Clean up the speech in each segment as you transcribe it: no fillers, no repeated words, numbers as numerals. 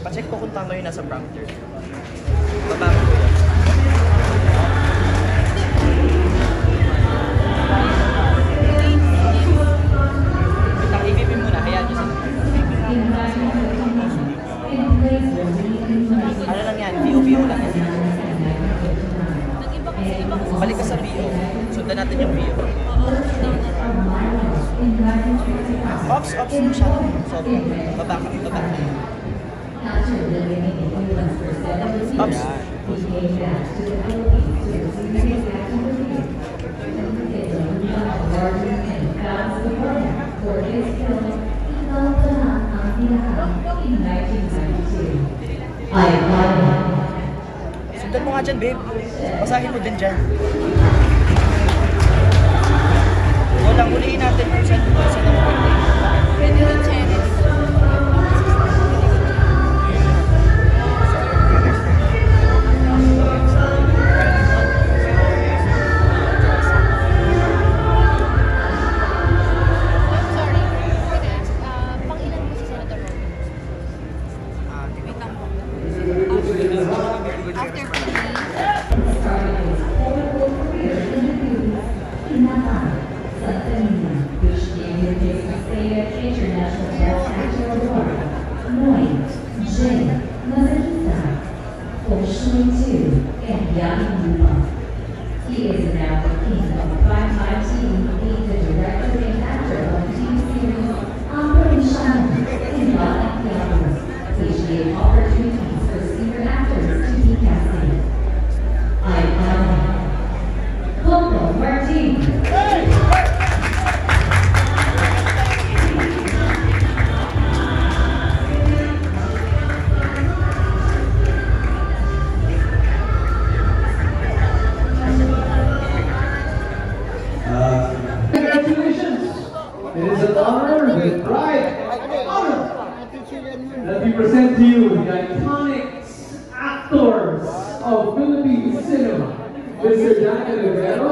Pacheck ko kung tama yung nasa prompter. Baba ko. I-VP muna, hayaan nyo sa ano lang yan, VO lang yan. Balik ka sa VO. Sundan natin yung VO. Ops masyado. Sobra. Baba ka. Ops. Sundan mo nga dyan, babe. Basahin mo din dyan. Walang ulihin natin kung saan naman. Pwede rin channel. He is now the king of the 5-time team, being the director and actor of the TV series Operation in Los Angeles, which gave opportunities for senior actors to be casted. I am Coco Martin. It is an honor with pride and honor that we present to you the iconic actors of Philippine cinema, Mr. Daniel Rivero,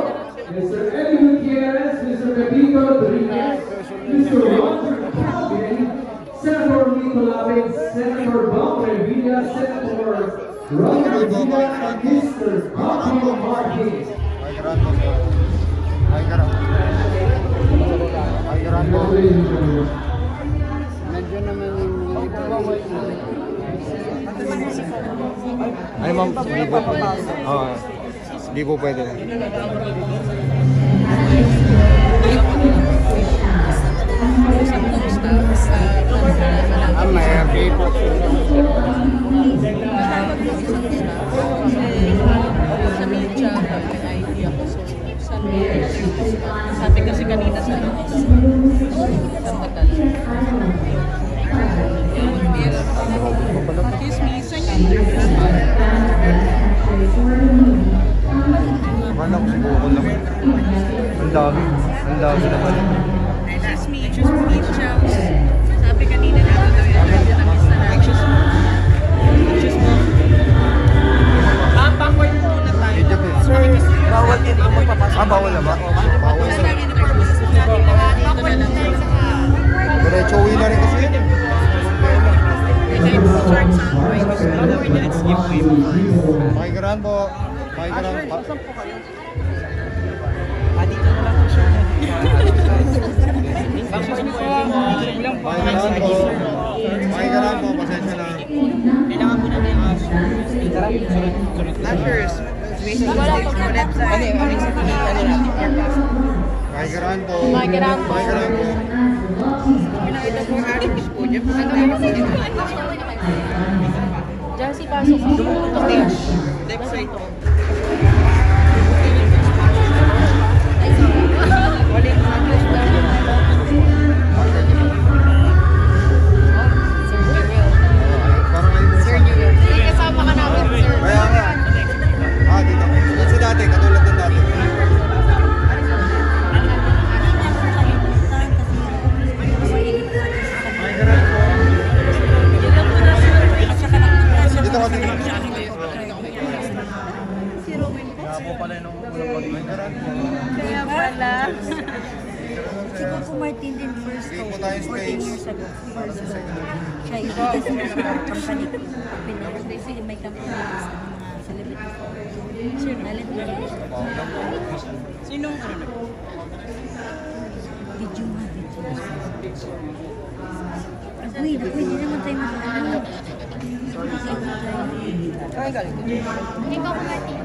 Mr. Eddie Gutierrez, Mr. Pepito Rodriguez, Mr. Roger Calvin, Senator Lito Lapid, Senator Bob Revilla, Senator Roger Revilla, and Mr. Pablo Marquez. Medyo naman ay ma'am, hindi po pwede. Oo, hindi po pwede na. may people. Sa media, may idea ko. Sabi kasi kanina sa excuse me, saan yung Wala ko siguro ko lang. Ang dami naman. excuse me, Charles. Sabi kanina na daw yan. Excuse mo. Backward muna tayo. Sir, bawal din ako papasok. Bawal na ba? Bawal sa... Diretso uwi na rin kasi yun eh. Pakikaraan po. Pakikaraan po. Dito na lang po siya. Pakikaraan po. Pasensya na. Kailangan po natin yung sunod. Nashers. Pakikaraan po. Pakikaraan po. Pinakita ko artist po dyan. Diyan si Pasok. Left side po. po pala nung unang pag-veteran po. Kaya pala. Si Coco Martin din first Sige po coach, tayo 14 space. years ago. Para sa second week. Siya iligtas na sa company ko. Basically, may company sa mga celebrities. Sure, nalit. Sinong ano? Video nga, video. Agoy, hindi naman tayo makakalaw. Ay, galing ko. Ikaw ko Martin.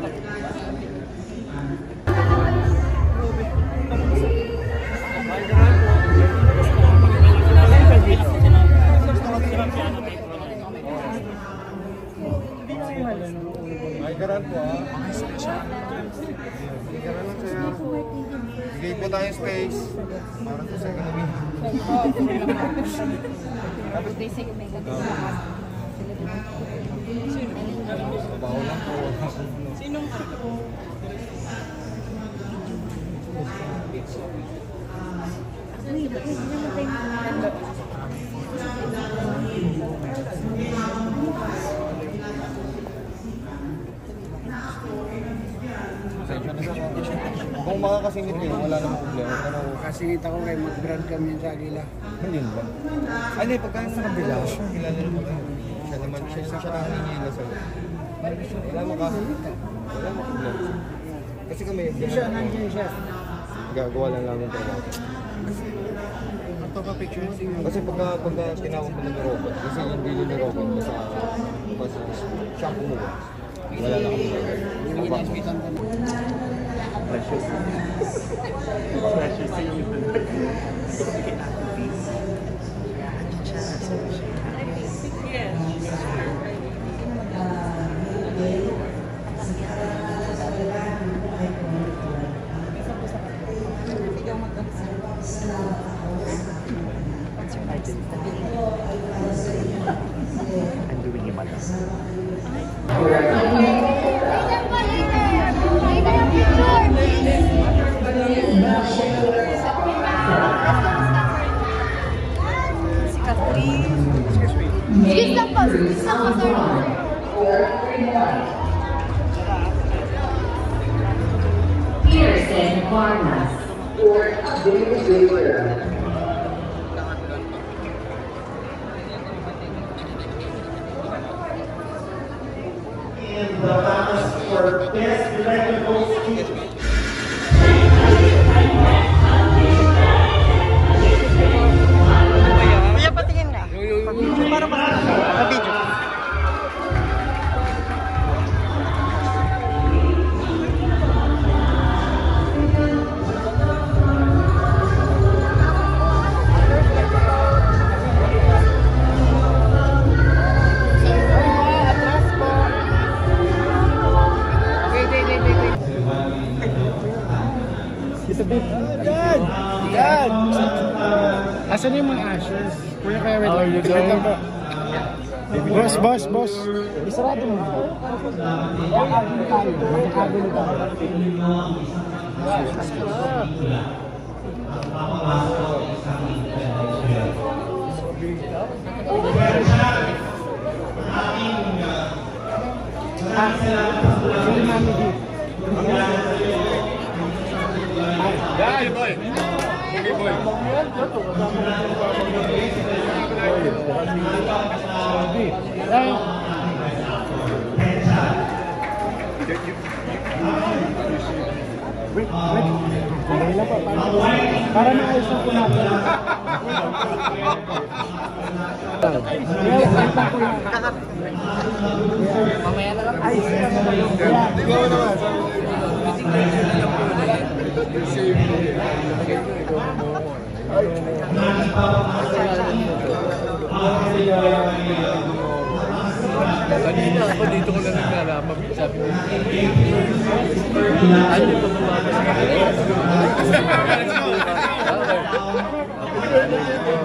Ay, garan po ah. Bigay po tayo space. Para sa second week. Tapos basically, may company sa Mabaho lang po. Sinong ano? Agoy, hindi naman tayo makakalaw. Kung makakasingit kayo, wala namang problema. Pero Kasingit ako kay mag-brand kami sa Agila. yun ba? Ano eh, pagka sa kabila, kilala naman ako. Siya naman, siya lang hinihila sa'yo. Wala mo ka. Wala mo problema. Kasi kami, Siya, nandiyan siya. gagawa lang namin trabaho. Magpapapicture siya. Kasi pagka tinawag mo ng robot, kasi yung bili ni robot pa sa shampoo mo ba? Wala lang kami. Yung ginasbitan ko. Excuse lang po, sir. Pearson Vargas, or David Rivera. And the finalists for Best Electrical Speech. Kuya, patingin nga. Para pa-video. Yan! Yan! Asan yung mga ashes? Kuya, kaya wait lang. Wait lang po. Boss, boss, boss. Isarado mo. Makakagulo tayo. Makakagulo tayo. Sorry, Mami D. Dahil boy! Okay boy! Wait, wait. Sandali lang po. Para maayos na po natin. Mamaya na lang. Ayos na naman. Ikaw naman. Kanina ako dito ko lang nagkalaman. Sabi mo, ano yung pababa sa kanila?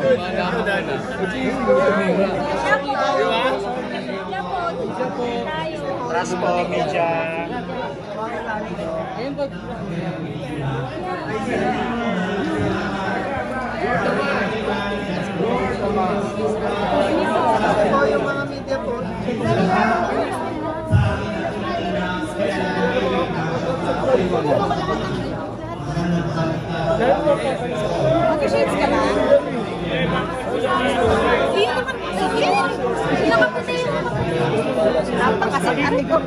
Malaman na na. Trust po, media. Ayun po. Yung mga media po. Mag-shades ka ba? Hindi naman. Hindi nakaputi. Napakasal ate ko.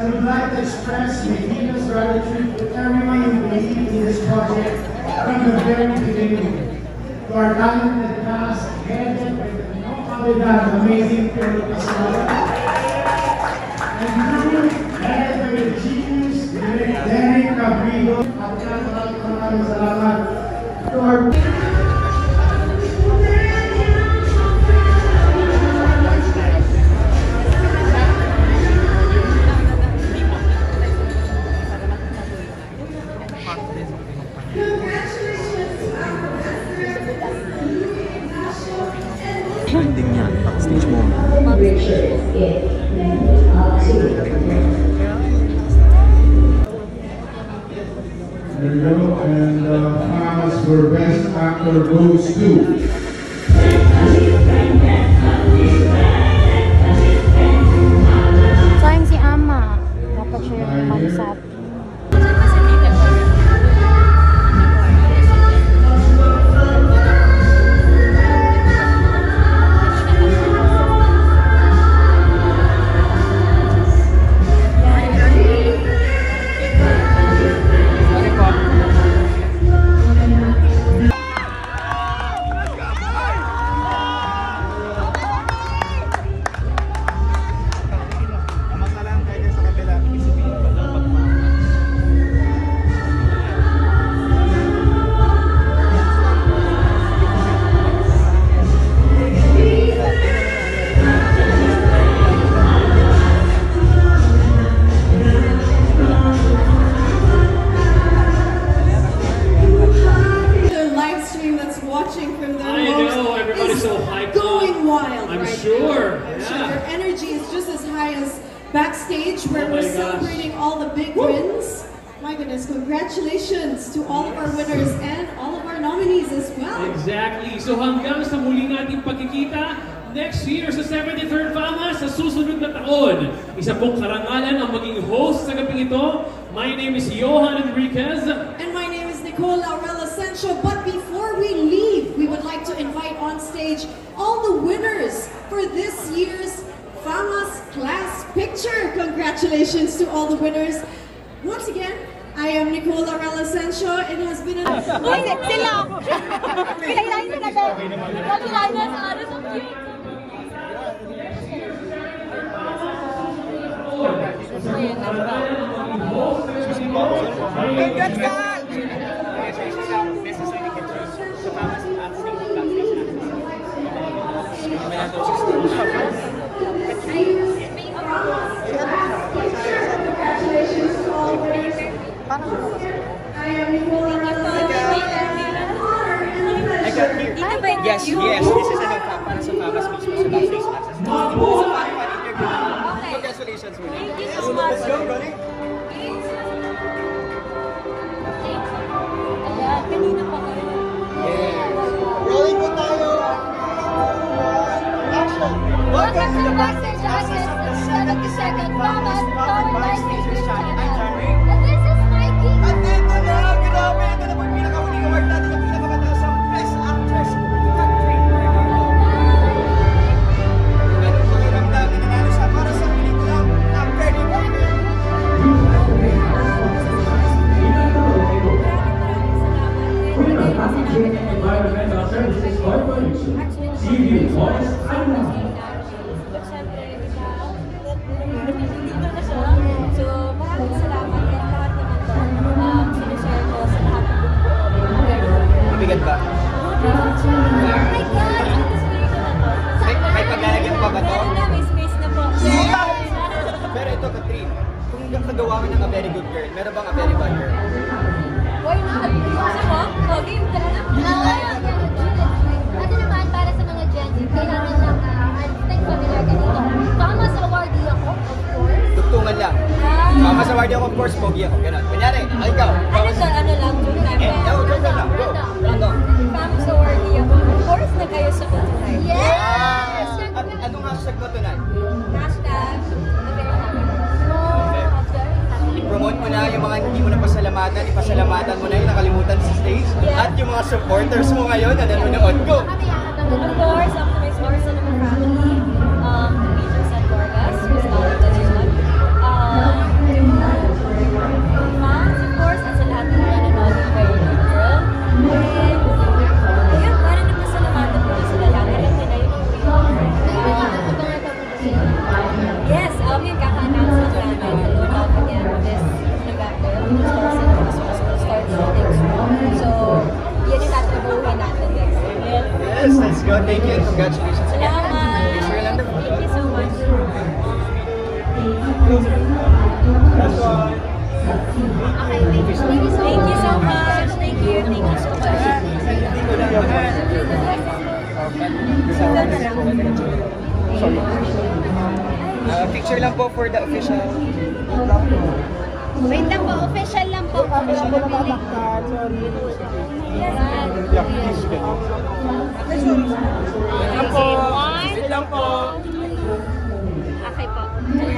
I would like to express my deepest gratitude to everyone who believed in this project from the very beginning. To our talented cast, headed with no other than amazing Philip Estrada. And crew, headed by the genius, Derek Cabrigo. At maraming salamat to our trending niya, backstage moment. There you go, and finals for Best Actor goes to sayang si Ama. Dapat siya yung mag-sap. Backstage where we're celebrating all the big wins My goodness, congratulations to all of our winners and all of our nominees as well. Exactly. So hanggang sa muli nating pagkikita next year sa 73rd FAMA sa susunod na taon. Isa pong karangalan ang maging host sa gabing ito. My name is Johan Enriquez. And my name is Nicole Laurel Asensio. But before we leave, we would like to invite on stage all the winners for this year's FAMA's Class Picture. Congratulations to all the winners. Once again, I am Nicole Laurel Asensio. It has been an... Uy, sila! Pinailayin mo na daw. Pinailayin na sa ano, so cute. Congrats, God! This is necessary to choose the FAMA's Congratulations to all winners. I am Nicole Laurel. Yes, this is an para sa FAMA's mismo sa backstage access. Congratulations, Willie. Thank you so much. Let's go, Ronnie. Ayan, kanina pa kayo. Rolling po tayo. Action. Welcome to the backstage access of the 72nd FAMA's Backstage Channel. I'm John Ray. And this is Mikey. At ito na, grabe, ito na po yung pinakahuling award natin, yung pinakamataas ang Best Actress Country. Ganun po yung ramdam na nanalo siya para sa pelikulang ang Very Burger. Environmental Services Corporation. CU Boss Island. So, maraming salamat at lahat naman to sinishare ko sa lahat ng grupo. Mabigat ba? Oh my God! May paglalagyan pa ba to? Meron na, may space na po. Pero ito, Katrin, kung kagawa ka ng a very good girl, meron bang a very bad girl? Why not? Gusto mo? O, game ka na. Ano naman, para sa mga Gen Z, kailangan lang, think familiar ka dito. FAMA's awardee ako, of course. Tugtungan lang. Mas awardee ako, of course, pogi ako. Ganun. Kunyari, ikaw. Ano to? Ano lang? Joke time lang. Joke lang. Go. Random. FAMA's awardee ako. Of course, na kayo sa tonight. Yes! At anong hashtag mo tonight? Hashtag, I-promote mo na yung mga hindi mo na pasalamatan, ipasalamatan mo na yung nakalimutan sa stage. At yung mga supporters mo ngayon na nanonood ko. of course, up to my stores and my family, Peter San Vargas, who's now in the Luzon. Fans, of course, at sa lahat ng mga nanonood ng Very Good Girl. And, ayun, para na pasalamatan ko sila lang. Alam nila yun ang yes, yun, kaka-announce lang natin. No doubt again, this November, stores and will start shooting soon. So, yun yung tatabuhin natin next year. Yes, let's go. Thank you and congratulations again. Salamat! Picture lang daw. Thank you so much. Thank you so much. Thank you. Thank you so much. Picture lang po for the official. Wait lang po. Official lang po. Official lang po. Lang po. Okay po.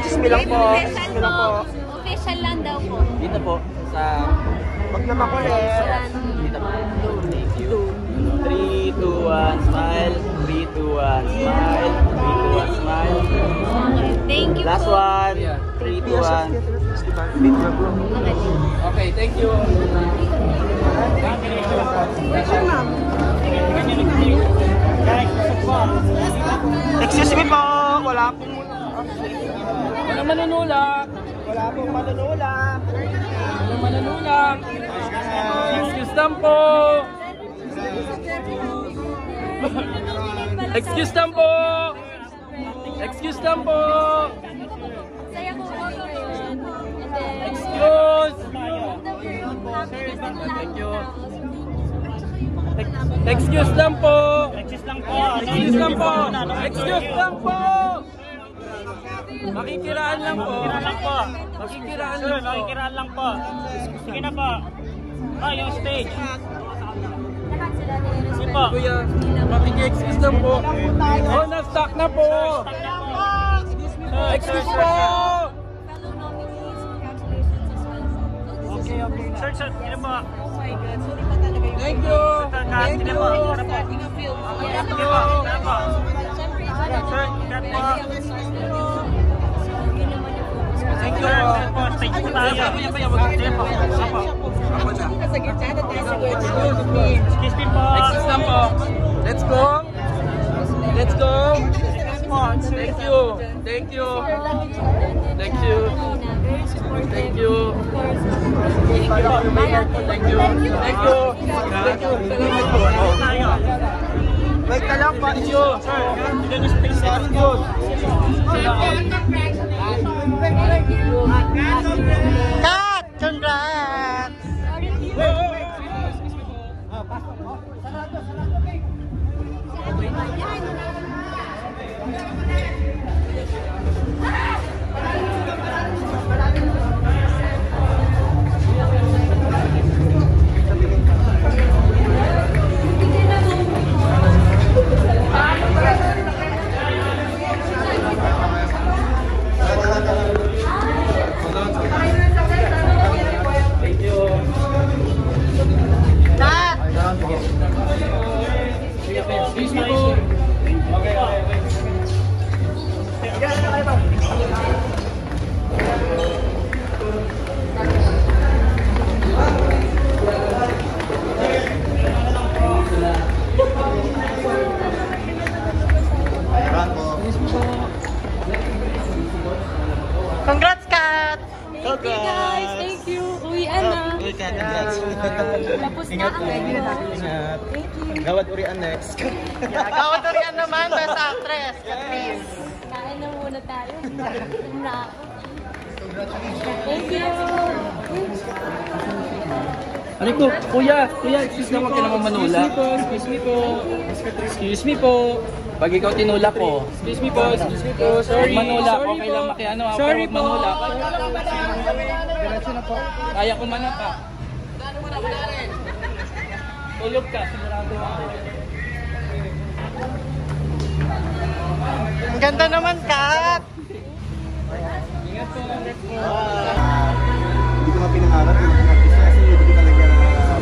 Chismi lang po. Official po. Official lang daw po. Dito po sa pag naman ko dito po. Thank you. 3, 2, 1, smile. 3, 2, 1, smile. 3, 2, 1, smile. Okay. Thank you Last po. one. 3, 2, 1. Okay, thank you. Excuse me po, wala pong manunulak. Wala pong manunulak. Walang manunulak. Excuse lang po. Excuse lang po. Excuse lang po. Saya ko po yun. Excuse. Thank you. Excuse lang po. Excuse lang po. Excuse lang po. Excuse lang po. Makikiraan lang po. Makikiraan lang po. Makikiraan lang po. Sige na po. Oh, yung stage. Sige po. Kuya, makiki-excuse lang po. Oh, na-stuck na po. Excuse po. Fellow nominees, congratulations as well. Okay. Sir, sige po. Oh my God, sorry pa talaga yung Thank you. Sige po. starting a film. Sige po. Sige po. Sir, cut po. Thank you. Sir po, stage po tayo. Sige po. Actually, nasa gitna na tayo sa word. Excuse me po. Excuse lang po. Let's go. Let's go. Thank you. Thank you. Thank you. Thank you. Thank you. Thank you. Thank you. Salamat po. Wait ka lang pa. Thank you. Sir, bigyan niyo space sa akin. Cut! Congrats! Excuse me po. Okay. Congrats, Kat! Thank you guys, thank you. Uwian na. Tapos na ang video. Thank you. Gawad urian next. Gawad urian naman, best actress, Catrice. Kain na muna tayo. Na ako. Thank you. Ano po? Kuya, excuse na huwag ka naman manula. Excuse me po. Pag ikaw tinula ko. Excuse me po. Sorry. Manula, okay lang makiano ako. Sorry po. Manula. Kaya ko man ka. Tulog ka, sigurado ako. Ang ganda naman, Kat! Ingat po. Hindi ko mapinangarap yung mga artista kasi hindi ko talaga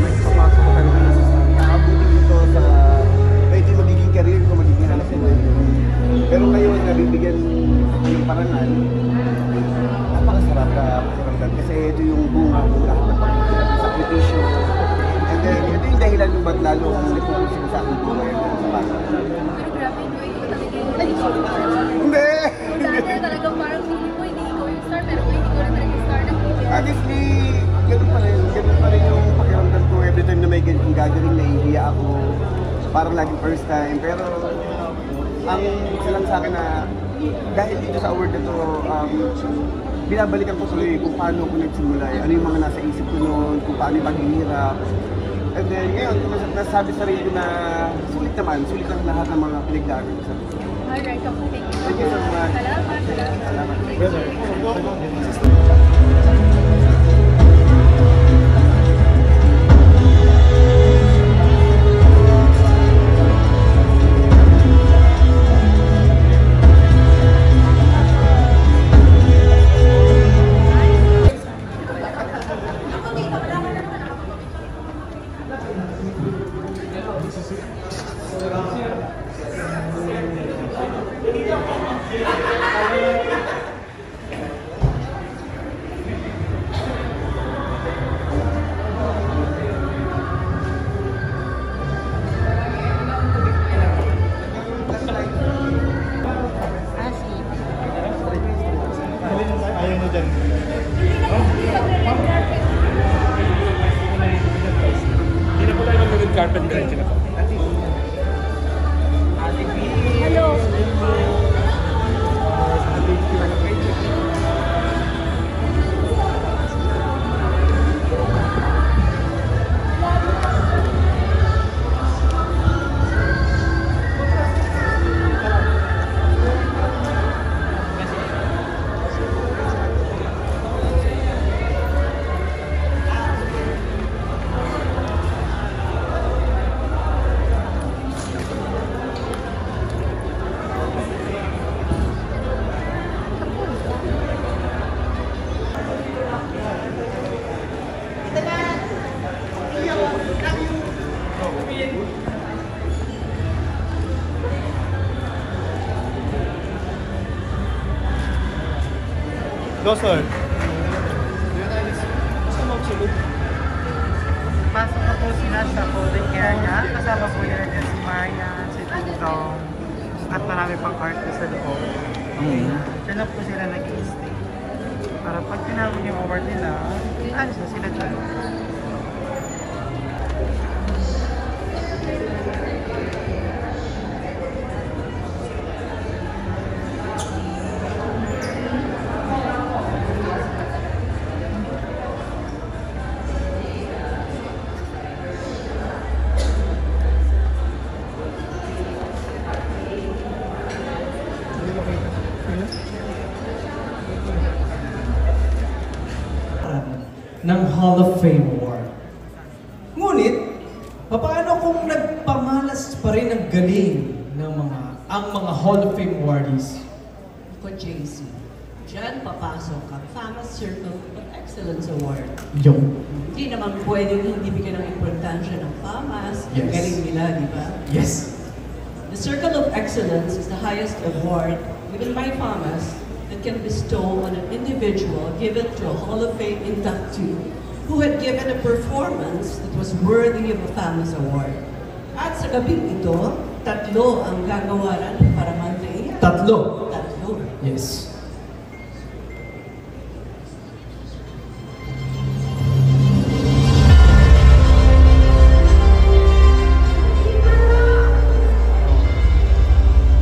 may pumasok ko talaga na nakabuti dito sa ito yung magiging career ko, magiging hanap buhay ko. Pero ngayon, nabibigyan ng parangal, napakasarap na pakiramdam kasi ito yung bunga ng lahat ng sakripisyo. And then, ito yung dahilan yung ba't lalo ang nagpupusin sa akin buhay sa bata. Pero grabe mo, ikaw talaga yung Hindi! dati talagang parang feeling ko hindi ikaw yung star, pero hindi ko na talaga yung star ng TV. Honestly, ganun pa rin yung pakiramdam ko every time na may ganitong gagawin, nahihiya ako. Parang laging first time, pero ang isa lang sa akin na dahil dito sa award na to, binabalikan ko tuloy kung paano ko nagsimula, ano yung mga nasa isip ko noon, kung paano yung paghihirap. And then ngayon, nasabi sa rin ko na sulit ang lahat ng mga pinagdaanan ko sa buhay. Alright, okay. Thank you so much. Salamat. Ayaw mo dyan. Hindi na po tayo mag-red carpet diretso na po. Gosol. Pasok na po sila sa holding area. Kasama po nila dyan si Marian, si Tudong, at marami pang artist sa loob. Diyan na po sila nag-i-stay. Para pag tinawag yung award nila, alis na sila dyan. ng Hall of Fame Award. Ngunit, paano kung nagpamalas pa rin ang galing ng ang mga Hall of Fame awardees? Ko JC, dyan papasok ang famous Circle of Excellence Award. Yung. Hindi naman pwedeng hindi bigyan ng importansya ng FAMAS. Yes. Ang galing nila, di ba? Yes. The Circle of Excellence is the highest award given by FAMAS that can bestow on an individual given to a Hall of Fame inductee who had given a performance that was worthy of a FAMAS award. At sa gabing ito, 3 ang gagawaran para mantayin. 3? 3. Yes.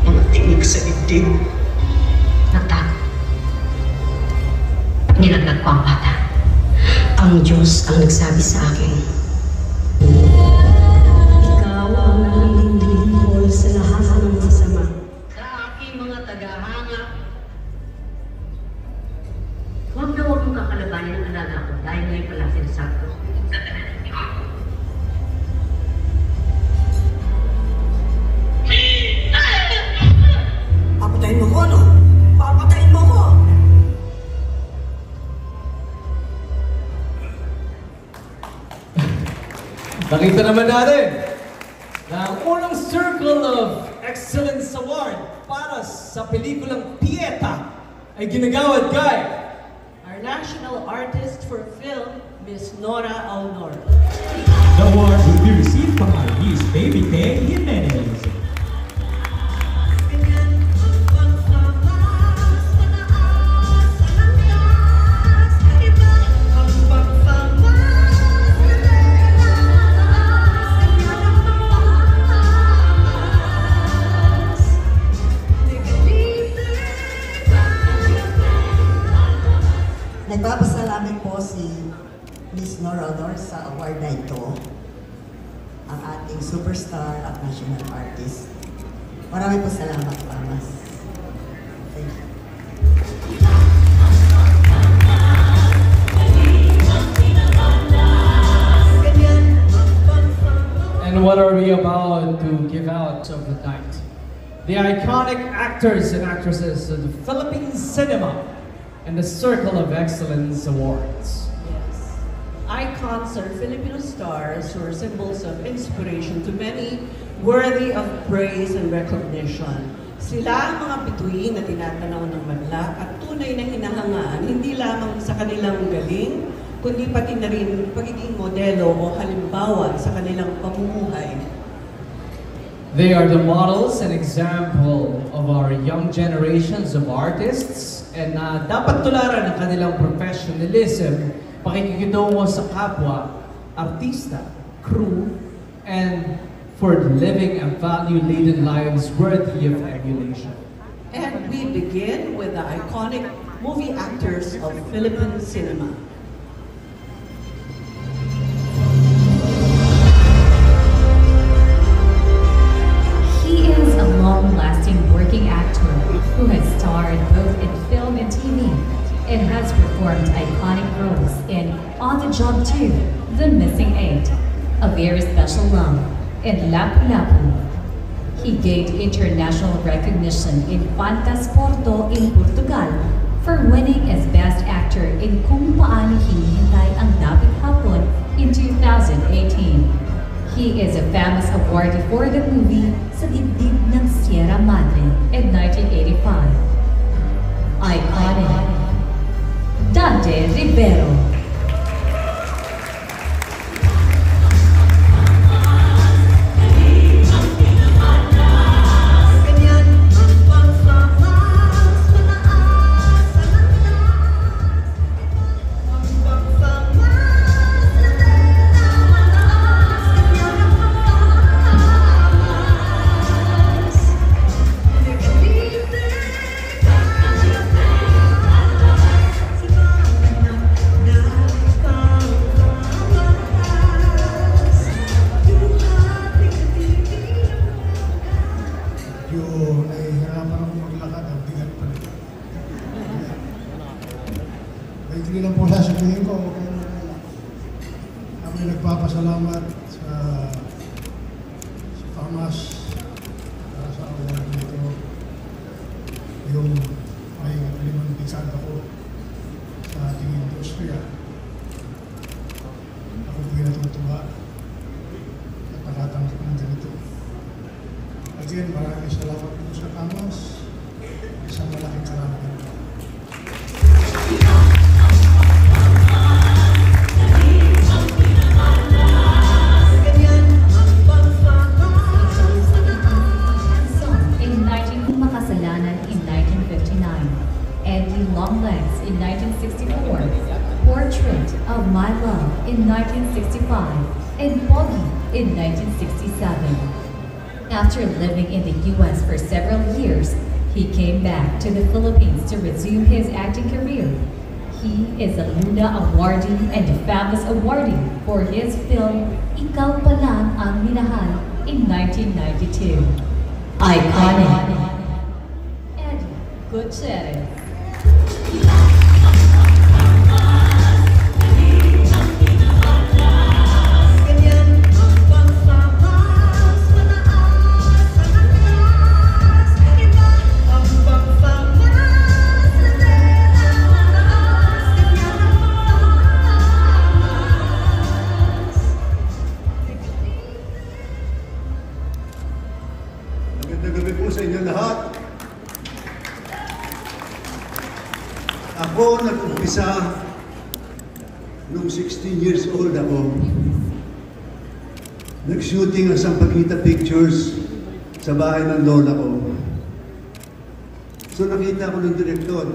Mga tinig sa dibdib. Natakot. Nilaglag ko ang bata. Ang Diyos ang nagsabi sa akin, ikaw ang nalilingkol sa lahat ng masama. Sa aking mga tagahanga, huwag na huwag mong kakalabanin ang alaga ko dahil ngayon pala sinasabi ko. Papatayin mo ko, no? Papatayin mo ko! Nakita naman natin na ang unang Circle of Excellence Award para sa pelikulang Pieta ay ginagawad kay our national artist for film, Miss Nora Aunor. The award will be received by Miss Baby Tay Jimenez. Nagpapasalamat po si Miss Nora Aunor sa award na ito, ang ating superstar at national artist. Maraming po salamat, Famas. Thank you. And what are we about to give out of the night? The iconic actors and actresses of the Philippine cinema and the Circle of Excellence Awards. Yes. Icons are Filipino stars who are symbols of inspiration to many, worthy of praise and recognition. Sila ang mga bituin na tinatanaw ng madla at tunay na hinahangaan, hindi lamang sa kanilang galing, kundi pati na rin pagiging modelo o halimbawa sa kanilang pamumuhay. They are the models and example of our young generations of artists and dapat tularan ang kanilang professionalism, pakikitungo sa kapwa, artista, crew, and for living and value-laden lives worthy of emulation. And we begin with the iconic movie actors of Philippine cinema. He is a long-lasting working actor who has starred both in film and TV and has performed iconic roles in On the Job 2, The Missing 8, A Very Special Love, and Lapu-Lapu. He gained international recognition in Fantasporto in Portugal for winning as Best Actor in Kung Paano Hinihintay ang Dapat Hapon in 2018. He is a famous awardee for the movie Sa Dibdib ng Sierra Madre in 1985. Iconic. Dante Rivero. Hindi lang po sasabihin ko, kami nagpapasalamat sa FAMAS para sa award nito. Yung may 5 dekada ko sa ating industriya. Ako po natutuwa at nakatanggap ng ganito. Again, maraming salamat po sa FAMAS. Isang malaking salamat. Longlegs in 1964, Portrait of My Love in 1965, and Bogey in 1967. After living in the U.S. for several years, he came back to the Philippines to resume his acting career. He is a Luna awardee and FAMAS awardee for his film Ikaw Pa Lang Ang Minahal in 1992. Iconic. Eddie Gutierrez. Magandang gabi po sa inyo lahat. Ako nag-umpisa nung 16 years old ako. Nag-shooting ng Sampaguita Pictures sa bahay ng lola ko. So nakita ko ng direktor.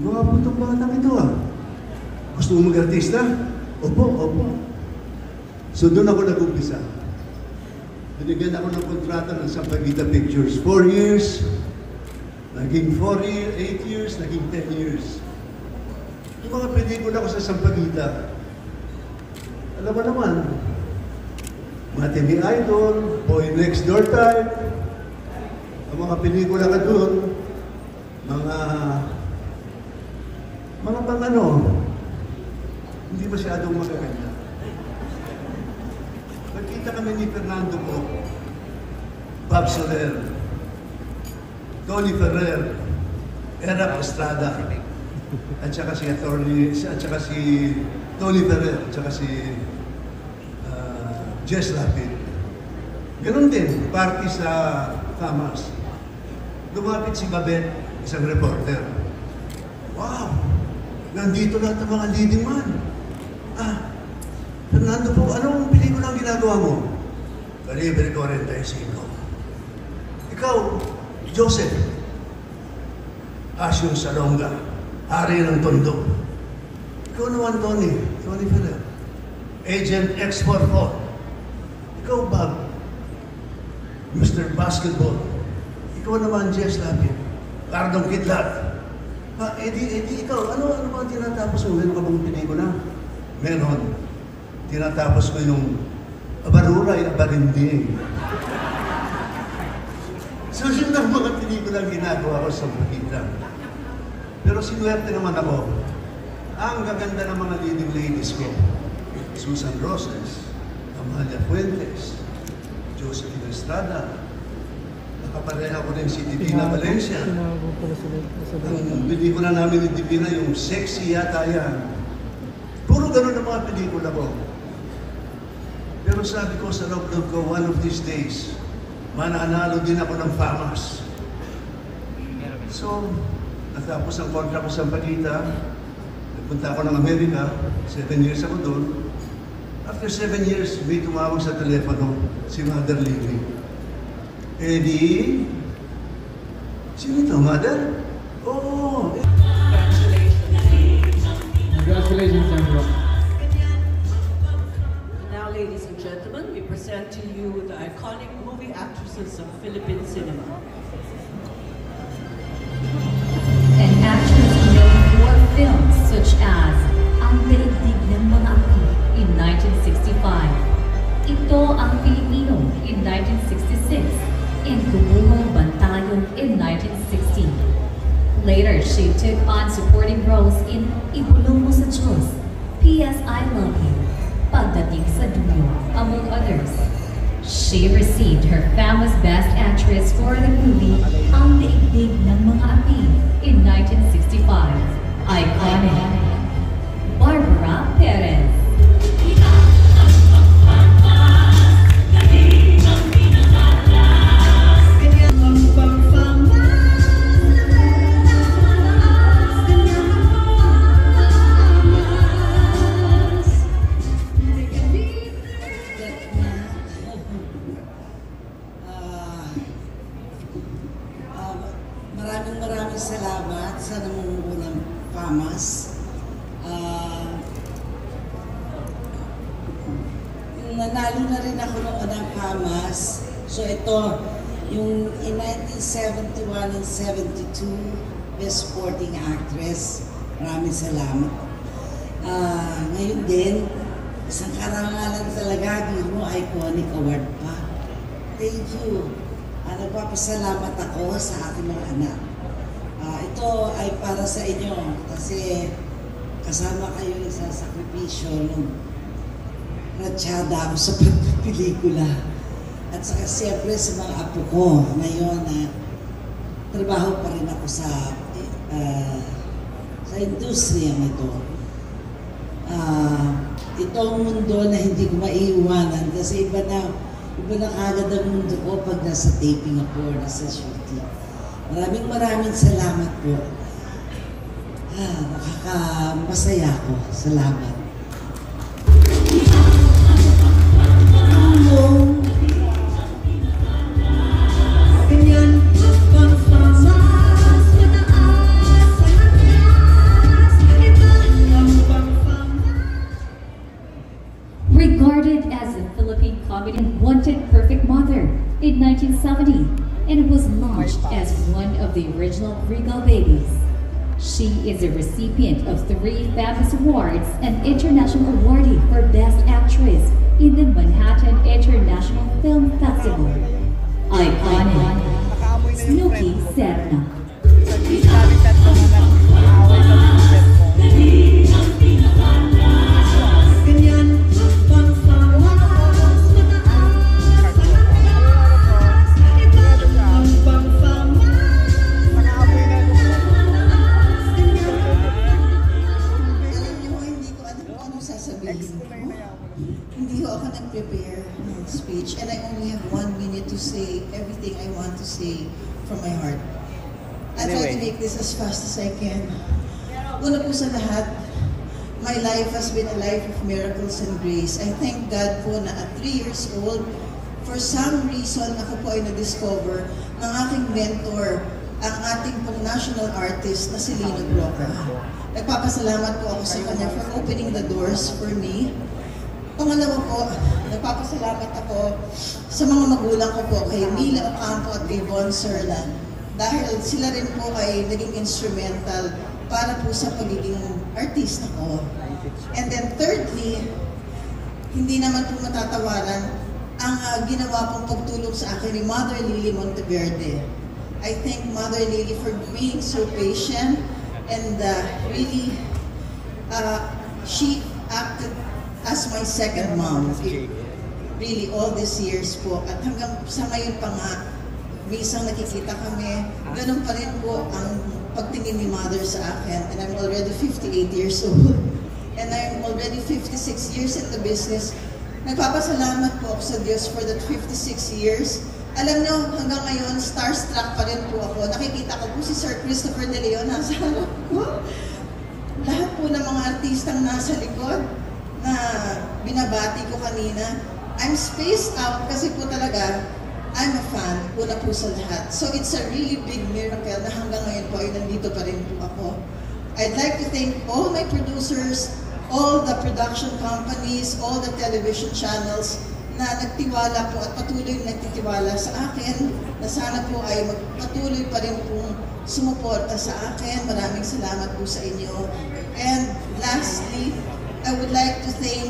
Gwapo itong batang ito ah. Gusto mo mag-artista? Opo, opo. So doon ako nag-umpisa. Binigyan ako ng kontrata ng Sampaguita Pictures. 4 years. Naging 8 years, naging 10 years. Yung mga pelikula ko sa Sampaguita, alam mo naman, Matemi Idol, Boy Next Door type, ang mga pelikula ka doon, mga pang ano, hindi masyadong magaganda. Nagkita kami ni Fernando po, Bob Soler, Tony Ferrer, Erap Estrada, at saka si Tony Ferrer, at saka si Jess Lapid. Ganon din, party sa FAMAS. Lumapit si Babette, isang reporter. Wow! Nandito lahat ng mga leading man. Fernando po, anong pelikula ang ginagawa mo? Calibre 45. Ikaw, Joseph, Asyong Salonga, Hari ng Tondo. Ikaw naman, Tony Ferrer, Agent X44. Ikaw, Bob, Mr. Basketball. Ikaw naman, Jess Lapid, Cardong Kidlat. Eddie, ikaw, ano ba ang tinatapos mo? Meron ka bang pelikula? Meron. Tinatapos ko yung Abaruray, Abarinding. So, yun ang mga pelikula ginagawa ko sa Sampaguita. Pero sinuwerte naman ako. Ang gaganda ng mga leading ladies ko, Susan Roses, Amalia Fuentes, Josephine Estrada, nakapareha ko rin si Divina Valencia. Ang pelikula namin ni Divina, yung Sexy yata yan. Puro ganun ang mga pelikula ko. Pero sabi ko sa loob ko, one of these days, mananalo din ako ng FAMAS. So, Natapos ang contract ko sa Paquita. Nagpunta ako ng Amerika. 7 years ako doon. After 7 years, may tumawag sa telepono si Mother Lily. Eddie? Sino ito, Mother? Oh! Congratulations, Sandro. Now, ladies and gentlemen, we present to you the iconic movie actresses of Philippine cinema. An actress known for films such as Ang Daigdig ng Mga Api in 1965, Ito ang Pilipino in 1966, and Gumulong Bantayan in 1960. Later, she took on supporting roles in Ibulong Mo sa Diyos, P.S. I Love You, Pagdating sa Dulo, among others. She received her famous Best Actress for the movie Ang Daigdig ng Mga Api in 1965. Iconic. Barbara Perez. Maraming salamat sa namumuno ng FAMAS. Nanalo na rin ako noon ng FAMAS. So ito, yung in 1971 and 72, Best Supporting Actress. Maraming salamat. Ngayon din, isang karangalan talaga, mo iconic award pa. Thank you. Nagpapasalamat ako sa aking mga anak. Ito ay para sa inyo kasi kasama kayo sa sakripisyo nung ratsyada ako sa pagpipelikula. At saka siyempre sa mga apo ko ngayon na trabaho pa rin ako sa industriyang ito. Itong mundo na hindi ko maiiwanan kasi iba na kagad ang mundo ko pag nasa taping ako, nasa shooting. Maraming salamat po. Nakakamasaya ko. Salamat. Regarded as a Philippine comedy and Wanted Perfect Mother in 1970, and was launched as one of the original Regal babies. She is a recipient of 3 FAMAS Awards and International Awardee for Best Actress in the Manhattan International Film Festival. Iconic. Snooki Serna. Hindi ko ako nag-prepare ng speech and I only have 1 minute to say everything I want to say from my heart. I'll try to make this as fast as I can. Una po sa lahat, my life has been a life of miracles and grace. I thank God po na at 3 years old, for some reason, ako po ay na-discover ng aking mentor, ang ating pong national artist na si Lino Broca. Nagpapasalamat po ako sa kanya for opening the doors for me. Pangalawa po, nagpapasalamat ako sa mga magulang ko po, kay Mila Ocampo at kay Von Serlan. Dahil sila rin po ay naging instrumental para po sa pagiging artista ko. And then thirdly, hindi naman po matatawaran ang ginawa pong pagtulong sa akin ni Mother Lily Monteverde. I thank Mother Lily for being so patient and really, she acted as my second mom. Really, all these years po. At hanggang sa ngayon pa nga, minsan nakikita kami, ganun pa rin po ang pagtingin ni Mother sa akin. And I'm already 58 years old. And I'm already 56 years in the business. Nagpapasalamat po ako sa Diyos for that 56 years Alam nyo, hanggang ngayon, starstruck pa rin po ako. Nakikita ko po si Sir Christopher De Leon nasa harap ko. Lahat po ng mga artistang nasa likod na binabati ko kanina. I'm spaced out kasi po talaga, I'm a fan, una po sa lahat. So it's a really big miracle na hanggang ngayon po ay nandito pa rin po ako. I'd like to thank all my producers, all the production companies, all the television channels na nagtiwala po at patuloy nagtitiwala sa akin, na sana po ay magpatuloy pa rin pong sumuporta sa akin. Maraming salamat po sa inyo. And lastly, I would like to thank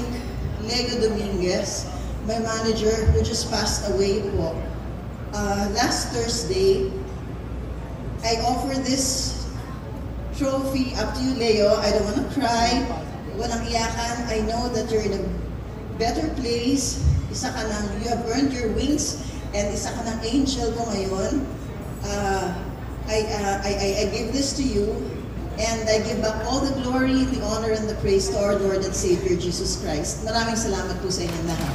Leo Dominguez, my manager who just passed away po. Last Thursday, I offer this trophy up to you, Leo. I don't want to cry. Walang iyakan. I know that you're in a better place. Isa ka ng, you have earned your wings, and isa ka ng angel ko ngayon. I give this to you, and I give back all the glory, the honor, and the praise to our Lord and Savior Jesus Christ. Maraming salamat po sa inyong lahat.